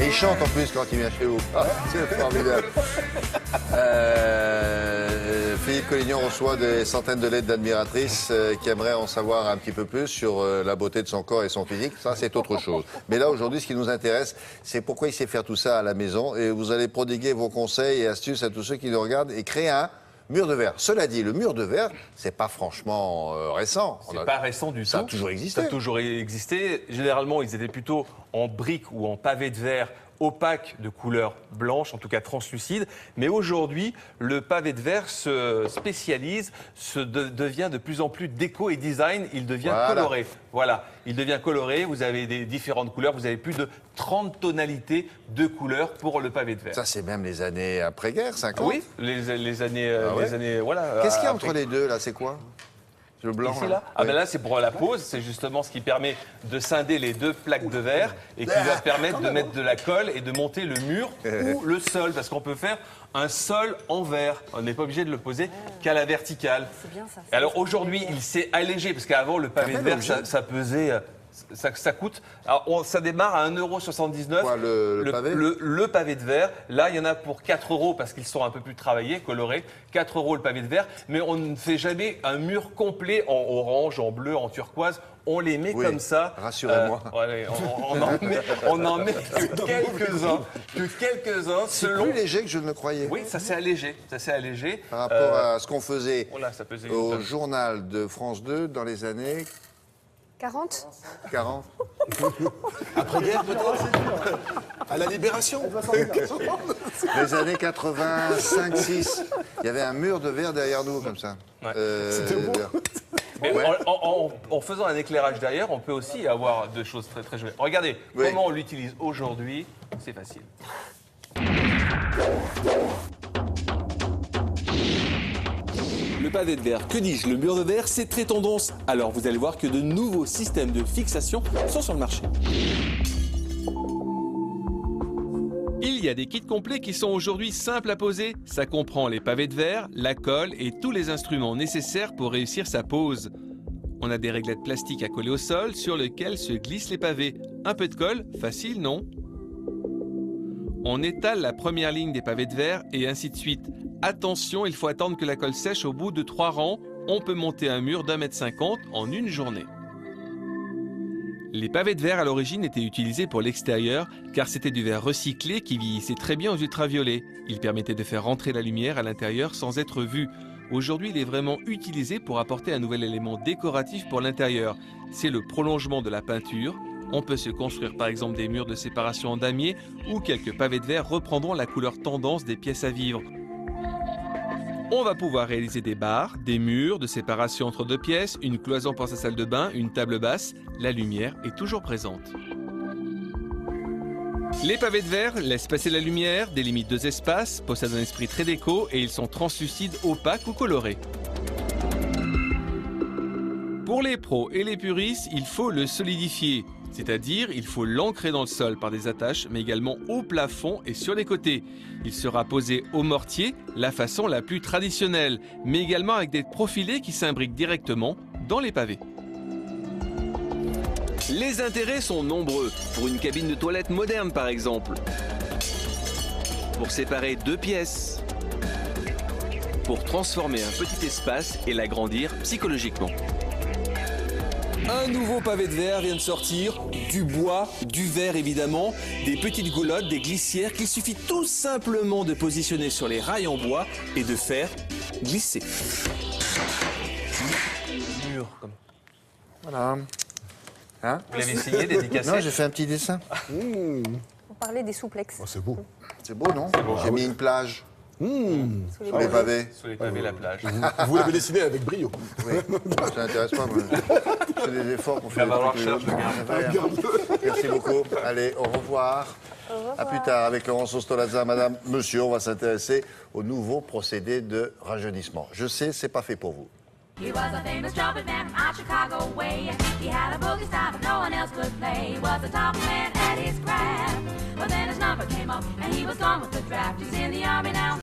Et il chante en plus quand il vient chez vous. Ah, c'est formidable. Philippe Collignon reçoit des centaines de lettres d'admiratrices qui aimeraient en savoir un petit peu plus sur la beauté de son corps et son physique. Ça, c'est autre chose. Mais là, aujourd'hui, ce qui nous intéresse, c'est pourquoi il sait faire tout ça à la maison. Et vous allez prodiguer vos conseils et astuces à tous ceux qui nous regardent et créer un mur de verre. Cela dit, le mur de verre, c'est pas franchement récent. C'est pas récent du tout. Ça a toujours existé. Ça a toujours existé. Généralement, ils étaient plutôt en briques ou en pavés de verre opaque de couleur blanche, en tout cas translucide. Mais aujourd'hui, le pavé de verre se spécialise, devient de plus en plus déco et design. Il devient coloré. Voilà, il devient coloré. Vous avez des différentes couleurs. Vous avez plus de 30 tonalités de couleurs pour le pavé de verre. Ça, c'est même les années après-guerre, 50. Oui, les années, voilà. Qu'est-ce qu'il y a entre les deux, là? C'est quoi? Le blanc, ici, là. Ah ben là, c'est pour la pose. C'est justement ce qui permet de scinder les deux plaques de verre et qui va permettre de mettre de la colle et de monter le mur ou le sol. Parce qu'on peut faire un sol en verre. On n'est pas obligé de le poser qu'à la verticale. C'est bien ça. Alors aujourd'hui, il s'est allégé parce qu'avant, le pavé de verre, ça pesait... Ça coûte, alors ça démarre à 1,79 €. Quoi, le pavé le pavé de verre. Là, il y en a pour 4 € parce qu'ils sont un peu plus travaillés, colorés. 4 € le pavé de verre. Mais on ne fait jamais un mur complet en orange, en bleu, en turquoise. On les met comme ça. Rassurez-moi. On en met que quelques-uns. C'est plus léger que je ne le croyais. Oui, ça s'est allégé. Par rapport à ce qu'on faisait ça pesait au journal de France 2 dans les années... 40. Après-guerre, peut-être? À la Libération? Les années 85-6. Il y avait un mur de verre derrière nous, comme ça. C'était beau. Mais en faisant un éclairage derrière, on peut aussi avoir des choses très très jolies. Regardez comment on l'utilise aujourd'hui, c'est facile. Le pavé de verre, que dis-je, le mur de verre, c'est très tendance. Alors vous allez voir que de nouveaux systèmes de fixation sont sur le marché. Il y a des kits complets qui sont aujourd'hui simples à poser. Ça comprend les pavés de verre, la colle et tous les instruments nécessaires pour réussir sa pose. On a des réglettes plastiques à coller au sol sur lesquelles se glissent les pavés. Un peu de colle, facile, non? On étale la première ligne des pavés de verre et ainsi de suite. Attention, il faut attendre que la colle sèche au bout de 3 rangs. On peut monter un mur d'1,50 m en une journée. Les pavés de verre à l'origine étaient utilisés pour l'extérieur car c'était du verre recyclé qui vieillissait très bien aux ultraviolets. Il permettait de faire rentrer la lumière à l'intérieur sans être vu. Aujourd'hui, il est vraiment utilisé pour apporter un nouvel élément décoratif pour l'intérieur. C'est le prolongement de la peinture. On peut se construire par exemple des murs de séparation en damier ou quelques pavés de verre reprendront la couleur tendance des pièces à vivre. On va pouvoir réaliser des barres, des murs de séparation entre deux pièces, une cloison pour sa salle de bain, une table basse. La lumière est toujours présente. Les pavés de verre laissent passer la lumière, délimitent 2 espaces, possèdent un esprit très déco et ils sont translucides, opaques ou colorés. Pour les pros et les puristes, il faut le solidifier. C'est-à-dire, il faut l'ancrer dans le sol par des attaches, mais également au plafond et sur les côtés. Il sera posé au mortier, la façon la plus traditionnelle, mais également avec des profilés qui s'imbriquent directement dans les pavés. Les intérêts sont nombreux. Pour une cabine de toilette moderne, par exemple. Pour séparer 2 pièces. Pour transformer un petit espace et l'agrandir psychologiquement. Un nouveau pavé de verre vient de sortir, du bois, du verre évidemment, des petites goulottes, des glissières qu'il suffit tout simplement de positionner sur les rails en bois et de faire glisser. Mur, comme... Voilà. Hein? Vous l'avez signé, dédicacé? Non, j'ai fait un petit dessin. On parlait des souplex. Oh, c'est beau. C'est beau, non? J'ai mis une plage. Sur les pavés. Sur les pavés, la plage. Vous l'avez dessiné avec brio. Oui, ça n'intéresse pas, moi. Je fais des efforts pour faire va avoir des cherche, Merci beaucoup. Allez, au revoir. À plus tard avec Laurence Ostolazza, madame, monsieur. On va s'intéresser au nouveau procédé de rajeunissement. Je sais, c'est pas fait pour vous. He was a famous trumpet man from out Chicago way. He had a boogie style that no one else could play. He was the top man at his craft. But then his number came up and he was gone with the draft. He's in the army now.